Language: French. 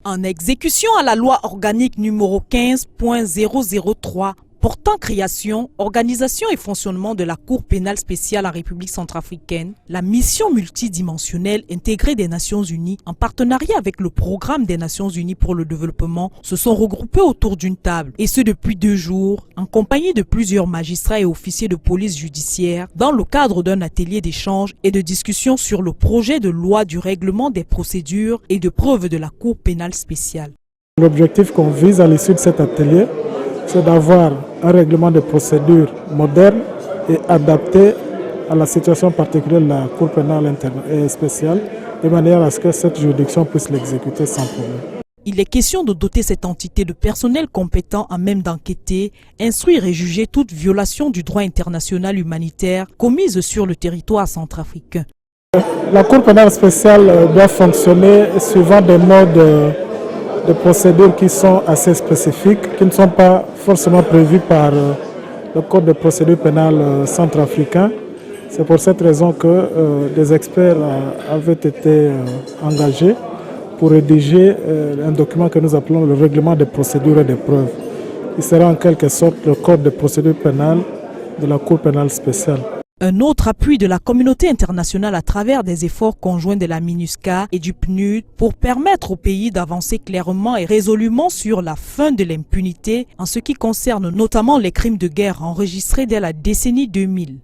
En exécution à la loi organique numéro 15.003 portant création, organisation et fonctionnement de la Cour pénale spéciale en République centrafricaine, la mission multidimensionnelle intégrée des Nations Unies, en partenariat avec le Programme des Nations Unies pour le développement, se sont regroupés autour d'une table, et ce depuis 2 jours, en compagnie de plusieurs magistrats et officiers de police judiciaire, dans le cadre d'un atelier d'échange et de discussion sur le projet de loi du règlement des procédures et de preuves de la Cour pénale spéciale. L'objectif qu'on vise à l'issue de cet atelier, c'est d'avoir un règlement de procédure moderne et adapté à la situation particulière de la Cour pénale spéciale, de manière à ce que cette juridiction puisse l'exécuter sans problème. Il est question de doter cette entité de personnel compétent à même d'enquêter, instruire et juger toute violation du droit international humanitaire commise sur le territoire centrafricain. La Cour pénale spéciale doit fonctionner suivant des modes de procédures qui sont assez spécifiques, qui ne sont pas forcément prévues par le Code de procédure pénale centrafricain. C'est pour cette raison que des experts avaient été engagés pour rédiger un document que nous appelons le règlement des procédures et des preuves. Il sera en quelque sorte le Code de procédure pénale de la Cour pénale spéciale. Un autre appui de la communauté internationale à travers des efforts conjoints de la MINUSCA et du PNUD pour permettre au pays d'avancer clairement et résolument sur la fin de l'impunité en ce qui concerne notamment les crimes de guerre enregistrés dès la décennie 2000.